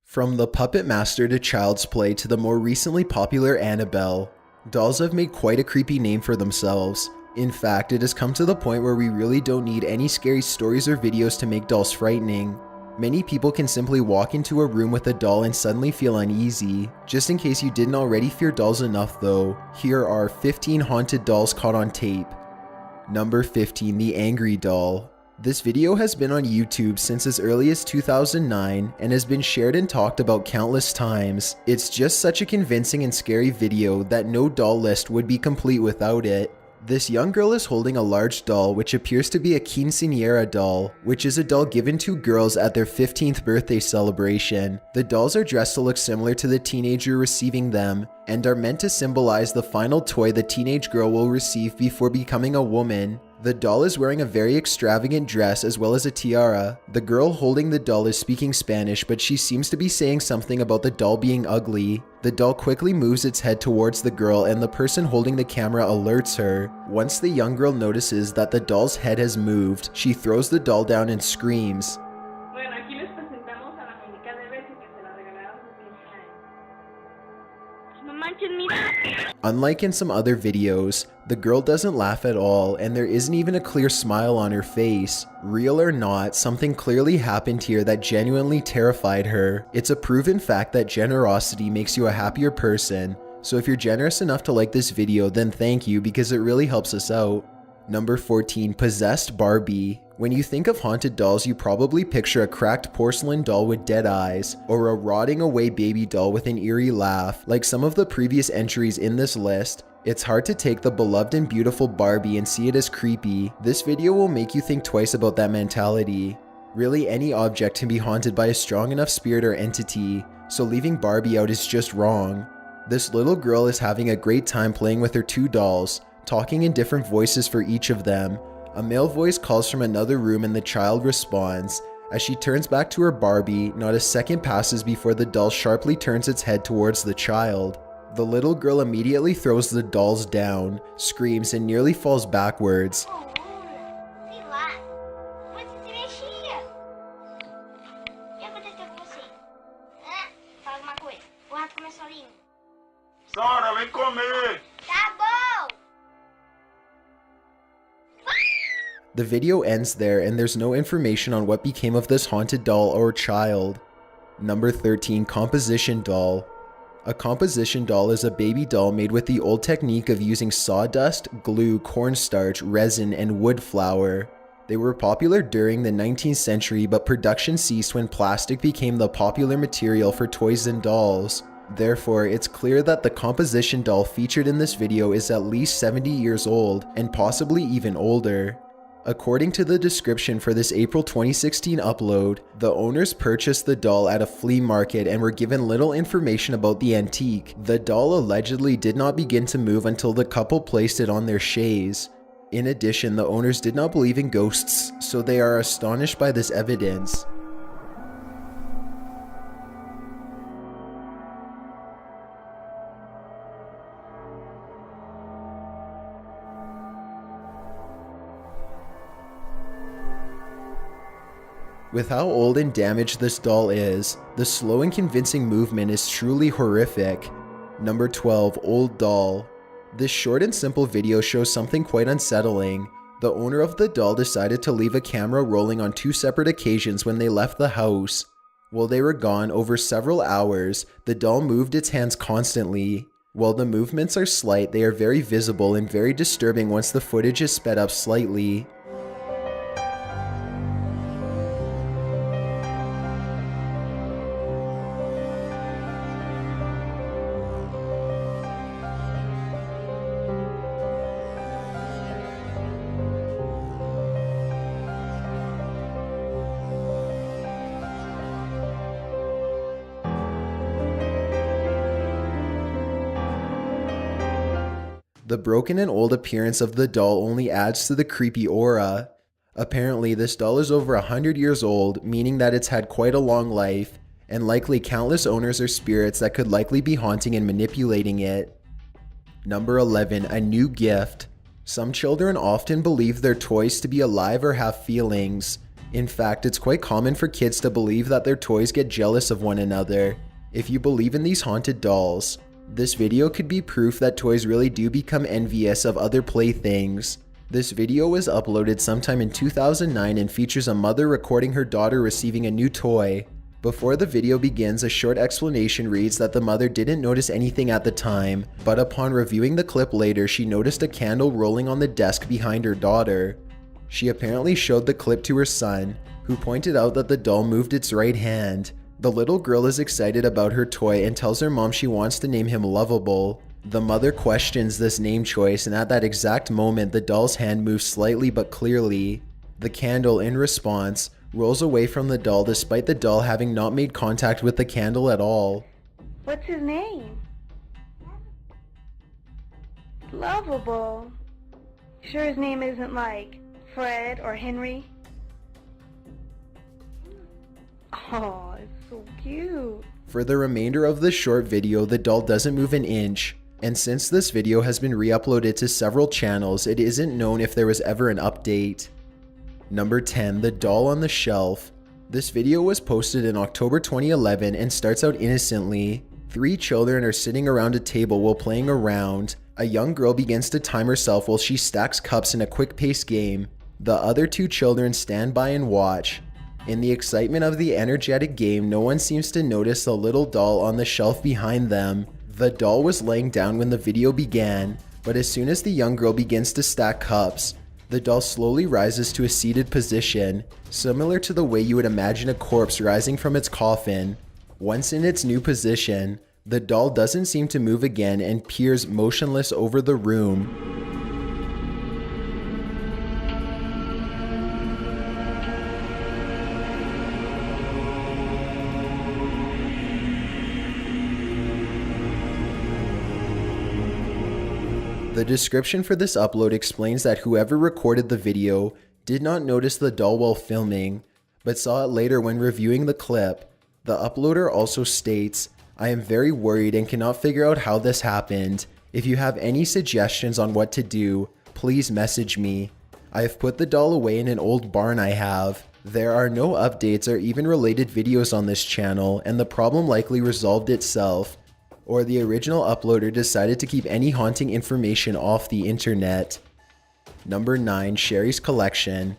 From the Puppet Master to Child's Play to the more recently popular Annabelle, dolls have made quite a creepy name for themselves. In fact, it has come to the point where we really don't need any scary stories or videos to make dolls frightening. Many people can simply walk into a room with a doll and suddenly feel uneasy. Just in case you didn't already fear dolls enough though, here are 15 haunted dolls caught on tape. Number 15, the Angry Doll. This video has been on YouTube since as early as 2009 and has been shared and talked about countless times. It's just such a convincing and scary video that no doll list would be complete without it. This young girl is holding a large doll which appears to be a quinceañera doll, which is a doll given to girls at their 15th birthday celebration. The dolls are dressed to look similar to the teenager receiving them and are meant to symbolize the final toy the teenage girl will receive before becoming a woman. The doll is wearing a very extravagant dress as well as a tiara. The girl holding the doll is speaking Spanish, but she seems to be saying something about the doll being ugly. The doll quickly moves its head towards the girl and the person holding the camera alerts her. Once the young girl notices that the doll's head has moved, she throws the doll down and screams. Unlike in some other videos, the girl doesn't laugh at all and there isn't even a clear smile on her face. Real or not, something clearly happened here that genuinely terrified her. It's a proven fact that generosity makes you a happier person, so if you're generous enough to like this video, then thank you because it really helps us out. Number 14, Possessed Barbie. When you think of haunted dolls, you probably picture a cracked porcelain doll with dead eyes, or a rotting away baby doll with an eerie laugh. Like some of the previous entries in this list, it's hard to take the beloved and beautiful Barbie and see it as creepy. This video will make you think twice about that mentality. Really, any object can be haunted by a strong enough spirit or entity, so leaving Barbie out is just wrong. This little girl is having a great time playing with her two dolls, talking in different voices for each of them. A male voice calls from another room and the child responds. As she turns back to her Barbie, not a second passes before the doll sharply turns its head towards the child. The little girl immediately throws the dolls down, screams, and nearly falls backwards. Sora, vem comer! Tá bom! The video ends there and there's no information on what became of this haunted doll or child. Number 13, Composition Doll. A composition doll is a baby doll made with the old technique of using sawdust, glue, cornstarch, resin, and wood flour. They were popular during the 19th century, but production ceased when plastic became the popular material for toys and dolls. Therefore, it's clear that the composition doll featured in this video is at least 70 years old, and possibly even older. According to the description for this April 2016 upload, the owners purchased the doll at a flea market and were given little information about the antique. The doll allegedly did not begin to move until the couple placed it on their chaise. In addition, the owners did not believe in ghosts, so they are astonished by this evidence. With how old and damaged this doll is, the slow and convincing movement is truly horrific. Number 12, Old Doll. This short and simple video shows something quite unsettling. The owner of the doll decided to leave a camera rolling on two separate occasions when they left the house. While they were gone over several hours, the doll moved its hands constantly. While the movements are slight, they are very visible and very disturbing once the footage is sped up slightly. The broken and old appearance of the doll only adds to the creepy aura. Apparently, this doll is over 100 years old, meaning that it's had quite a long life, and likely countless owners or spirits that could likely be haunting and manipulating it. Number 11, A New Gift. Some children often believe their toys to be alive or have feelings. In fact, it's quite common for kids to believe that their toys get jealous of one another. If you believe in these haunted dolls, this video could be proof that toys really do become envious of other playthings. This video was uploaded sometime in 2009 and features a mother recording her daughter receiving a new toy. Before the video begins, a short explanation reads that the mother didn't notice anything at the time, but upon reviewing the clip later, she noticed a candle rolling on the desk behind her daughter. She apparently showed the clip to her son, who pointed out that the doll moved its right hand. The little girl is excited about her toy and tells her mom she wants to name him Lovable. The mother questions this name choice, and at that exact moment, the doll's hand moves slightly but clearly. The candle, in response, rolls away from the doll despite the doll having not made contact with the candle at all. What's his name? Lovable. Sure his name isn't like Fred or Henry? Oh, it's so cute. For the remainder of the short video, the doll doesn't move an inch, and since this video has been re-uploaded to several channels, it isn't known if there was ever an update. Number 10. The Doll on the Shelf. This video was posted in October 2011 and starts out innocently. 3 children are sitting around a table while playing around. A young girl begins to time herself while she stacks cups in a quick-paced game. The other 2 children stand by and watch. In the excitement of the energetic game, no one seems to notice the little doll on the shelf behind them. The doll was laying down when the video began, but as soon as the young girl begins to stack cups, the doll slowly rises to a seated position, similar to the way you would imagine a corpse rising from its coffin. Once in its new position, the doll doesn't seem to move again and peers motionless over the room. The description for this upload explains that whoever recorded the video did not notice the doll while filming, but saw it later when reviewing the clip. The uploader also states, "I am very worried and cannot figure out how this happened. If you have any suggestions on what to do, please message me. I have put the doll away in an old barn I have. There are no updates or even related videos on this channel, and the problem likely resolved itself. Or the original uploader decided to keep any haunting information off the internet." Number 9. Sherry's Collection.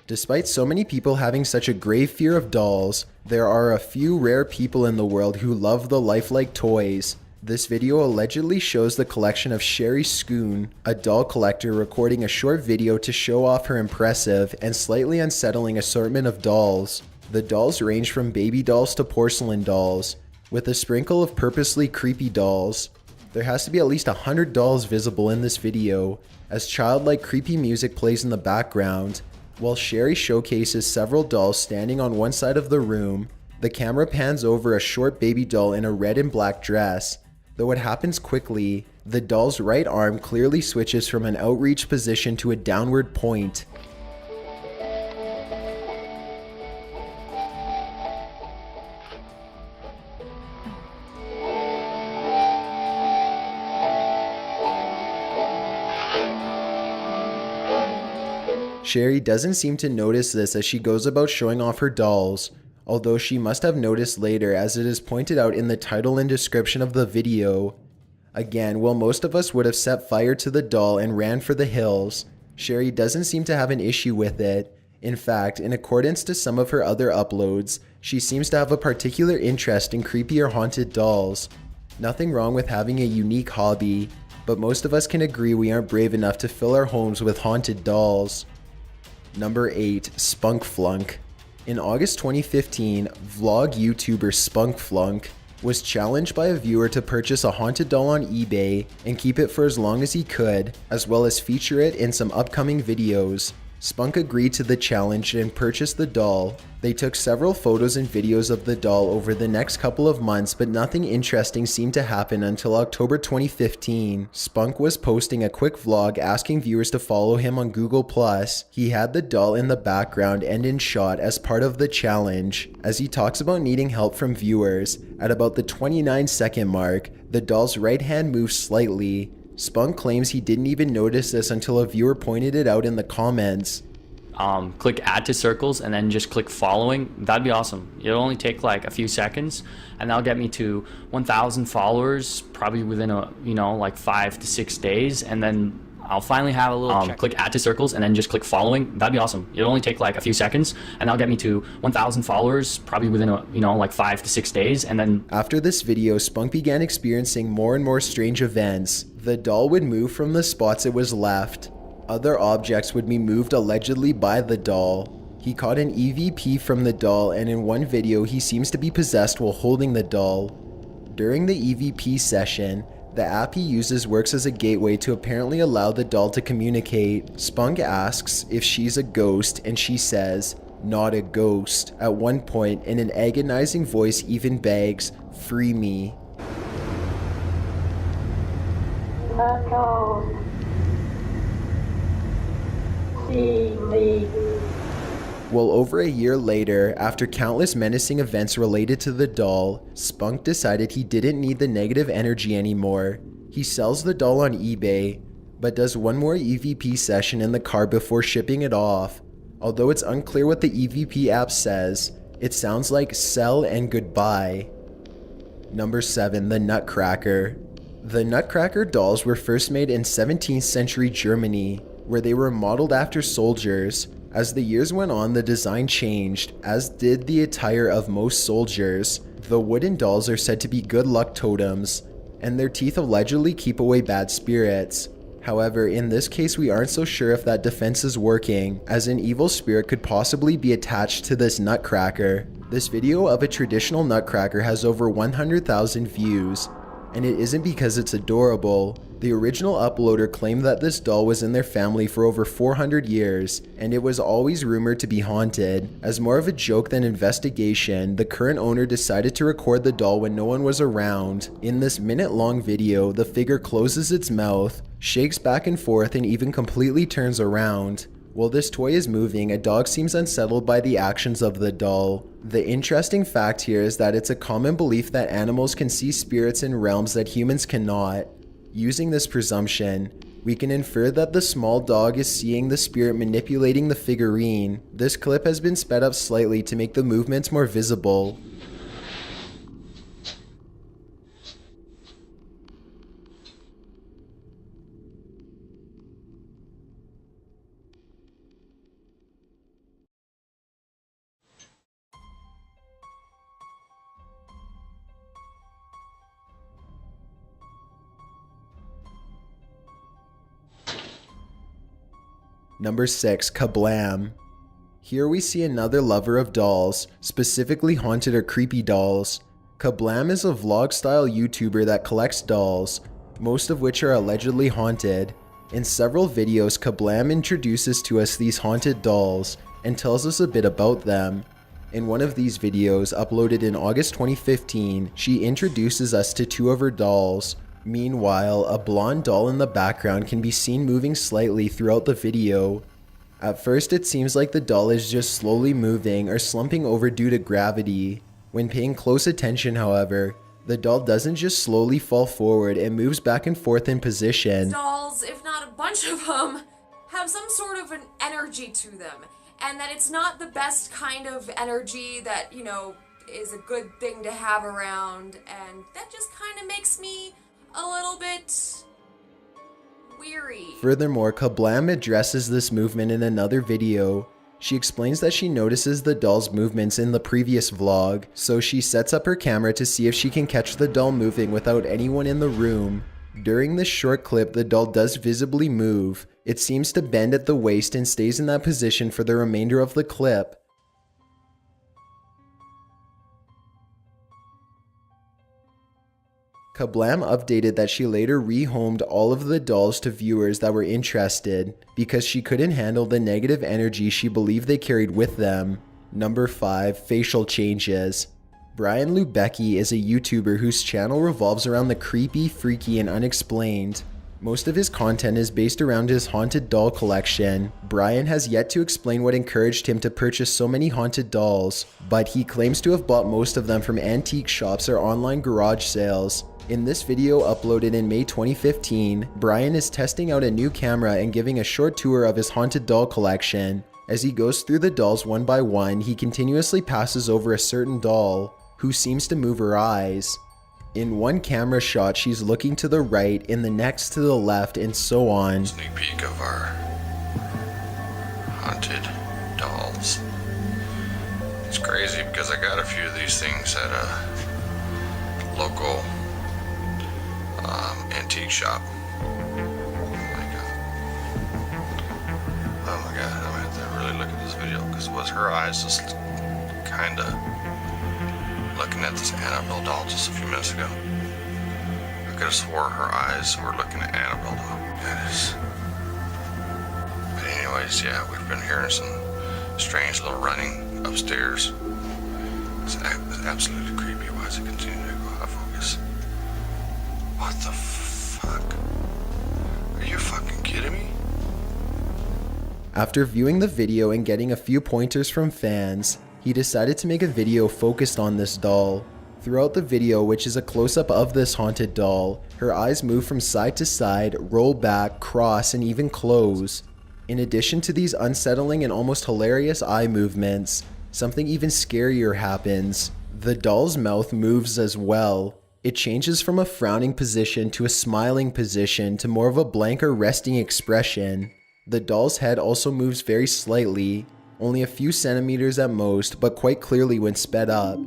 Despite so many people having such a grave fear of dolls, there are a few rare people in the world who love the lifelike toys. This video allegedly shows the collection of Sherry Schoon, a doll collector recording a short video to show off her impressive and slightly unsettling assortment of dolls. The dolls range from baby dolls to porcelain dolls, with a sprinkle of purposely creepy dolls. There has to be at least 100 dolls visible in this video, as childlike creepy music plays in the background. While Sherry showcases several dolls standing on one side of the room, the camera pans over a short baby doll in a red and black dress. Though it happens quickly, the doll's right arm clearly switches from an outreach position to a downward point. Sherry doesn't seem to notice this as she goes about showing off her dolls, although she must have noticed later as it is pointed out in the title and description of the video. Again, while most of us would have set fire to the doll and ran for the hills, Sherry doesn't seem to have an issue with it. In fact, in accordance to some of her other uploads, she seems to have a particular interest in creepy or haunted dolls. Nothing wrong with having a unique hobby, but most of us can agree we aren't brave enough to fill our homes with haunted dolls. Number 8. Spunk Flunk. In August 2015, vlog YouTuber Spunk Flunk was challenged by a viewer to purchase a haunted doll on eBay and keep it for as long as he could, as well as feature it in some upcoming videos. Spunk agreed to the challenge and purchased the doll. They took several photos and videos of the doll over the next couple of months, but nothing interesting seemed to happen until October 2015. Spunk was posting a quick vlog asking viewers to follow him on Google+. He had the doll in the background and in shot as part of the challenge. As he talks about needing help from viewers, at about the 29-second mark, the doll's right hand moves slightly. Spunk claims he didn't even notice this until a viewer pointed it out in the comments. click add to circles and then just click following, that'd be awesome. It'll only take like a few seconds, and that'll get me to 1,000 followers probably within like 5 to 6 days, and then I'll finally have a little click add to circles and then just click following. That'd be awesome. It'll only take like a few seconds, and that'll get me to 1,000 followers probably within like 5 to 6 days, and then After this video, Spunk began experiencing more and more strange events. The doll would move from the spots it was left. Other objects would be moved allegedly by the doll. He caught an EVP from the doll, and in one video he seems to be possessed while holding the doll. During the EVP session, the app he uses works as a gateway to apparently allow the doll to communicate. Spunk asks if she's a ghost, and she says, "Not a ghost," at one point, and an agonizing voice even begs, "Free me." The ghost. See me. Well, over a year later, after countless menacing events related to the doll, Spunk decided he didn't need the negative energy anymore. He sells the doll on eBay, but does one more EVP session in the car before shipping it off. Although it's unclear what the EVP app says, it sounds like sell and goodbye. Number 7. The Nutcracker. The Nutcracker dolls were first made in 17th century Germany, where they were modeled after soldiers. As the years went on, the design changed, as did the attire of most soldiers. The wooden dolls are said to be good luck totems, and their teeth allegedly keep away bad spirits. However, in this case we aren't so sure if that defense is working, as an evil spirit could possibly be attached to this Nutcracker. This video of a traditional Nutcracker has over 100,000 views, and it isn't because it's adorable. The original uploader claimed that this doll was in their family for over 400 years, and it was always rumored to be haunted. As more of a joke than investigation, the current owner decided to record the doll when no one was around. In this minute-long video, the figure closes its mouth, shakes back and forth, and even completely turns around. While this toy is moving, a dog seems unsettled by the actions of the doll. The interesting fact here is that it's a common belief that animals can see spirits in realms that humans cannot. Using this presumption, we can infer that the small dog is seeing the spirit manipulating the figurine. This clip has been sped up slightly to make the movements more visible. Number 6. Kablam. Here we see another lover of dolls, specifically haunted or creepy dolls. Kablam is a vlog-style YouTuber that collects dolls, most of which are allegedly haunted. In several videos, Kablam introduces to us these haunted dolls and tells us a bit about them. In one of these videos, uploaded in August 2015, she introduces us to 2 of her dolls. Meanwhile, a blonde doll in the background can be seen moving slightly throughout the video. At first, it seems like the doll is just slowly moving or slumping over due to gravity. When paying close attention, however, the doll doesn't just slowly fall forward, it moves back and forth in position. Dolls, if not a bunch of them, have some sort of an energy to them, and that it's not the best kind of energy that, is a good thing to have around, and that just kind of makes me a little bit weary. Furthermore, Kablam addresses this movement in another video. She explains that she notices the doll's movements in the previous vlog, so she sets up her camera to see if she can catch the doll moving without anyone in the room. During this short clip, the doll does visibly move. It seems to bend at the waist and stays in that position for the remainder of the clip. Kablam updated that she later rehomed all of the dolls to viewers that were interested because she couldn't handle the negative energy she believed they carried with them. Number 5. Facial changes. Brian Lubecki is a YouTuber whose channel revolves around the creepy, freaky, and unexplained. Most of his content is based around his haunted doll collection. Brian has yet to explain what encouraged him to purchase so many haunted dolls, but he claims to have bought most of them from antique shops or online garage sales. In this video uploaded in May 2015, Brian is testing out a new camera and giving a short tour of his haunted doll collection. As he goes through the dolls one by one, he continuously passes over a certain doll, who seems to move her eyes. In one camera shot, she's looking to the right, in the next to the left, and so on. Sneak peek of our haunted dolls. It's crazy because I got a few of these things at a local antique shop. Oh my god, I'm gonna have to really look at this video because was her eyes just kind of looking at this Annabelle doll just a few minutes ago. I could have swore her eyes were looking at Annabelle doll. That is. But anyways, yeah, we've been hearing some strange little running upstairs. It's absolutely creepy. Why does it continue to go out of focus? What the fuck? Are you fucking kidding me? After viewing the video and getting a few pointers from fans, he decided to make a video focused on this doll. Throughout the video, which is a close-up of this haunted doll, her eyes move from side to side, roll back, cross, and even close. In addition to these unsettling and almost hilarious eye movements, something even scarier happens. The doll's mouth moves as well. It changes from a frowning position to a smiling position to more of a blank or resting expression. The doll's head also moves very slightly, only a few centimeters at most, but quite clearly when sped up.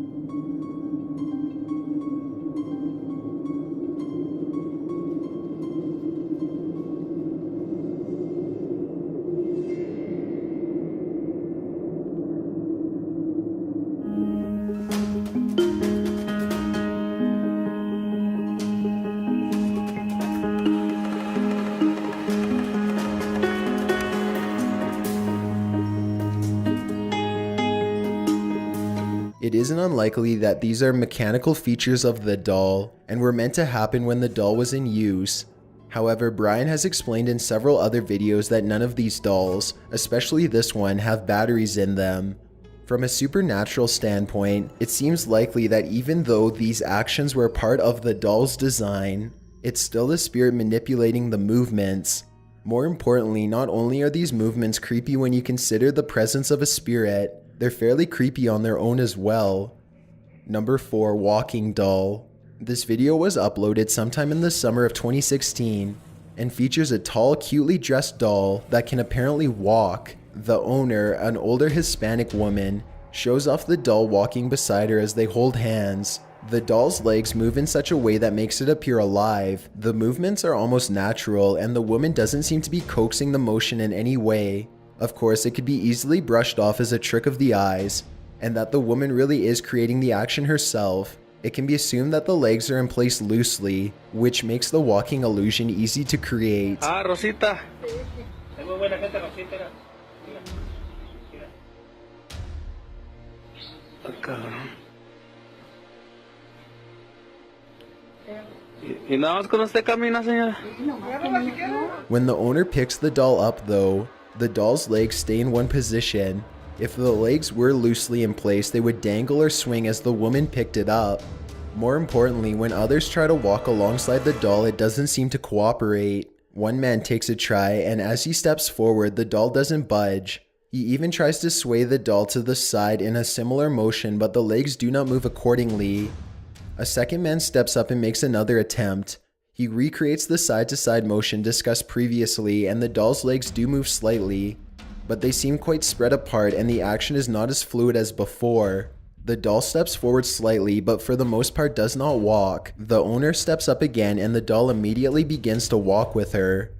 It isn't unlikely that these are mechanical features of the doll and were meant to happen when the doll was in use. However, Brian has explained in several other videos that none of these dolls, especially this one, have batteries in them. From a supernatural standpoint, it seems likely that even though these actions were part of the doll's design, it's still the spirit manipulating the movements. More importantly, not only are these movements creepy when you consider the presence of a spirit, they're fairly creepy on their own as well. Number 4, walking doll. This video was uploaded sometime in the summer of 2016 and features a tall, cutely dressed doll that can apparently walk. The owner, an older Hispanic woman, shows off the doll walking beside her as they hold hands. The doll's legs move in such a way that makes it appear alive. The movements are almost natural and the woman doesn't seem to be coaxing the motion in any way. Of course, it could be easily brushed off as a trick of the eyes, and that the woman really is creating the action herself. It can be assumed that the legs are in place loosely, which makes the walking illusion easy to create. Ah, Rosita. Es muy buena gente, Rosita. Cabrón. Y nada más con usted camina, señora. When the owner picks the doll up though, the doll's legs stay in one position. If the legs were loosely in place, they would dangle or swing as the woman picked it up. More importantly, when others try to walk alongside the doll, it doesn't seem to cooperate. One man takes a try, and as he steps forward, the doll doesn't budge. He even tries to sway the doll to the side in a similar motion, but the legs do not move accordingly. A second man steps up and makes another attempt. He recreates the side-to-side motion discussed previously, and the doll's legs do move slightly, but they seem quite spread apart and the action is not as fluid as before. The doll steps forward slightly, but for the most part does not walk. The owner steps up again and the doll immediately begins to walk with her.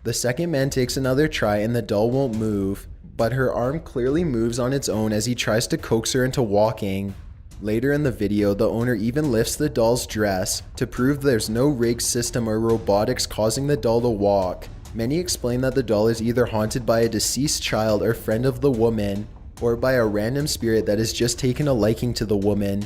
The second man takes another try and the doll won't move, but her arm clearly moves on its own as he tries to coax her into walking. Later in the video, the owner even lifts the doll's dress to prove there's no rigged system or robotics causing the doll to walk. Many explain that the doll is either haunted by a deceased child or friend of the woman, or by a random spirit that has just taken a liking to the woman.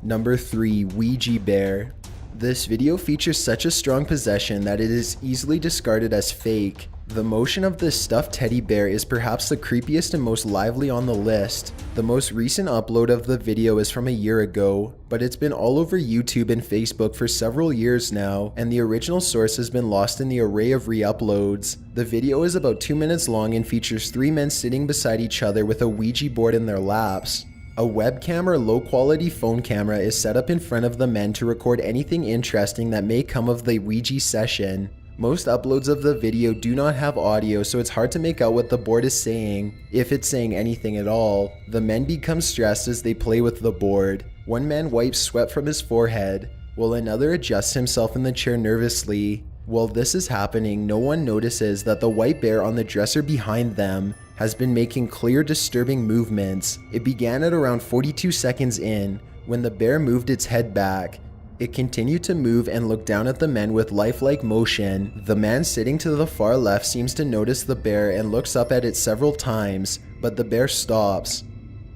Number 3, Ouija Bear. This video features such a strong possession that it is easily discarded as fake. The motion of this stuffed teddy bear is perhaps the creepiest and most lively on the list. The most recent upload of the video is from a year ago, but it's been all over YouTube and Facebook for several years now, and the original source has been lost in the array of re-uploads. The video is about 2 minutes long and features 3 men sitting beside each other with a Ouija board in their laps. A webcam or low-quality phone camera is set up in front of the men to record anything interesting that may come of the Ouija session. Most uploads of the video do not have audio, so it's hard to make out what the board is saying, if it's saying anything at all. The men become stressed as they play with the board. One man wipes sweat from his forehead, while another adjusts himself in the chair nervously. While this is happening, no one notices that the white bear on the dresser behind them has been making clear, disturbing movements. It began at around 42 seconds in, when the bear moved its head back. It continued to move and look down at the men with lifelike motion. The man sitting to the far left seems to notice the bear and looks up at it several times, but the bear stops.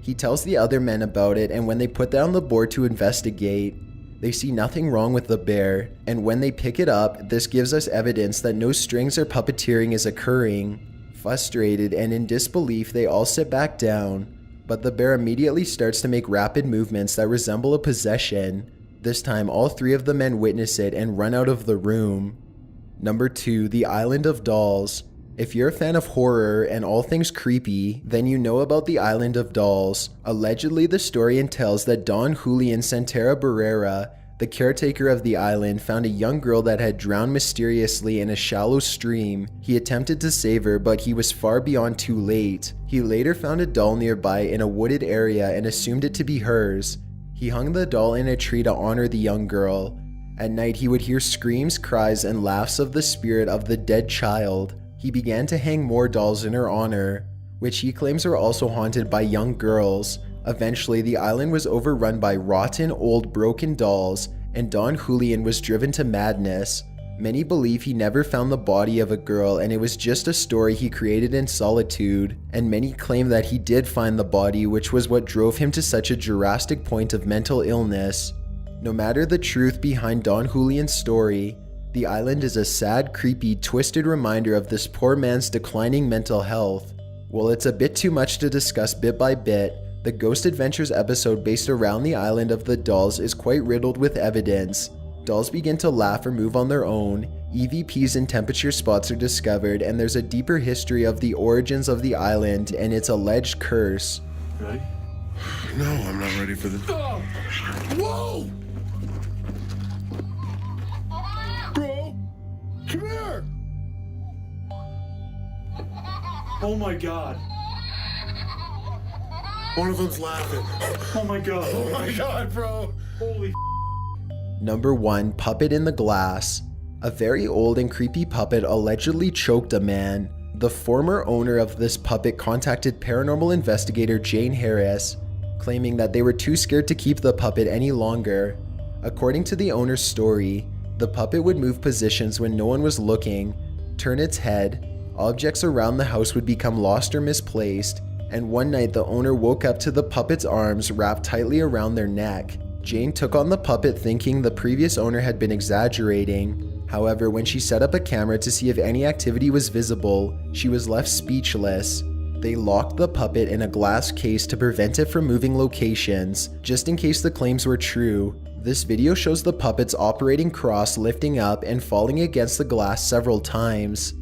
He tells the other men about it, and when they put down the board to investigate, they see nothing wrong with the bear, and when they pick it up, this gives us evidence that no strings or puppeteering is occurring. Frustrated and in disbelief, they all sit back down, but the bear immediately starts to make rapid movements that resemble a possession. This time, all 3 of the men witness it and run out of the room. Number 2, The Island of Dolls. If you're a fan of horror and all things creepy, then you know about the Island of Dolls. Allegedly, the story entails that Don Julian Santana Barrera, the caretaker of the island, found a young girl that had drowned mysteriously in a shallow stream. He attempted to save her, but he was far beyond too late. He later found a doll nearby in a wooded area and assumed it to be hers. He hung the doll in a tree to honor the young girl. At night, he would hear screams, cries, and laughs of the spirit of the dead child. He began to hang more dolls in her honor, which he claims were also haunted by young girls. Eventually, the island was overrun by rotten, old, broken dolls, and Don Julian was driven to madness. Many believe he never found the body of a girl and it was just a story he created in solitude, and many claim that he did find the body, which was what drove him to such a drastic point of mental illness. No matter the truth behind Don Julian's story, the island is a sad, creepy, twisted reminder of this poor man's declining mental health. While it's a bit too much to discuss bit by bit, the Ghost Adventures episode based around the Island of the Dolls is quite riddled with evidence. Dolls begin to laugh or move on their own, EVPs and temperature spots are discovered, and there's a deeper history of the origins of the island and its alleged curse. Ready? No, I'm not ready for this. Oh. Whoa! Bro, come here! Oh my god. One of them's laughing. Oh my god. Oh my god, bro. Holy Number 1, Puppet in the Glass. A very old and creepy puppet allegedly choked a man. The former owner of this puppet contacted paranormal investigator Jane Harris, claiming that they were too scared to keep the puppet any longer. According to the owner's story, the puppet would move positions when no one was looking, turn its head, objects around the house would become lost or misplaced, and one night the owner woke up to the puppet's arms wrapped tightly around their neck. Jane took on the puppet thinking the previous owner had been exaggerating. However, when she set up a camera to see if any activity was visible, she was left speechless. They locked the puppet in a glass case to prevent it from moving locations, just in case the claims were true. This video shows the puppet's operating cross lifting up and falling against the glass several times.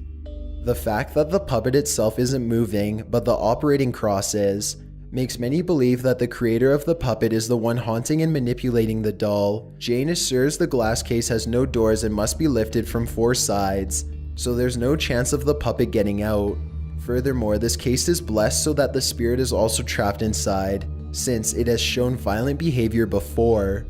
The fact that the puppet itself isn't moving, but the operating cross is, makes many believe that the creator of the puppet is the one haunting and manipulating the doll. Jane assures the glass case has no doors and must be lifted from 4 sides, so there's no chance of the puppet getting out. Furthermore, this case is blessed so that the spirit is also trapped inside, since it has shown violent behavior before.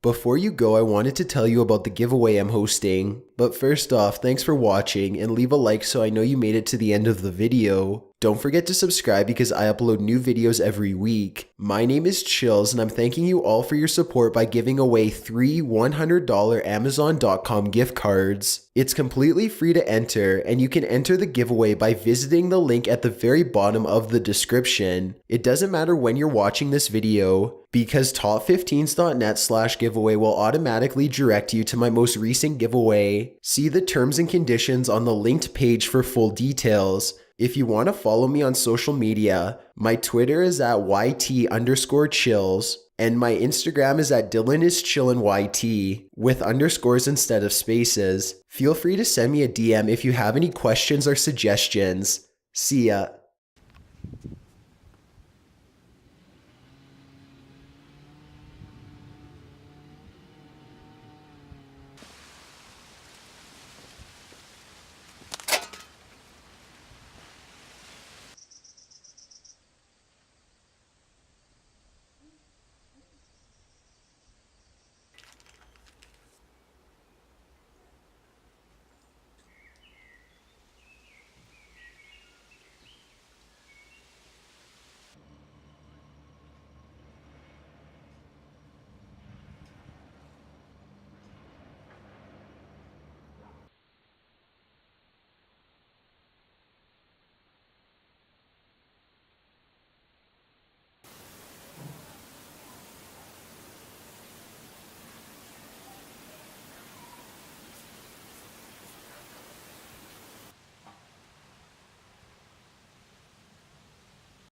Before you go, I wanted to tell you about the giveaway I'm hosting. But first off, thanks for watching, and leave a like so I know you made it to the end of the video. Don't forget to subscribe because I upload new videos every week. My name is Chills and I'm thanking you all for your support by giving away 3 $100 Amazon.com gift cards. It's completely free to enter, and you can enter the giveaway by visiting the link at the very bottom of the description. It doesn't matter when you're watching this video, because top15s.net/giveaway will automatically direct you to my most recent giveaway. giveaway. See the terms and conditions on the linked page for full details. If you want to follow me on social media, my Twitter is at YT_chills, and my Instagram is at DylanIsChillinYT with underscores instead of spaces. Feel free to send me a DM if you have any questions or suggestions. See ya.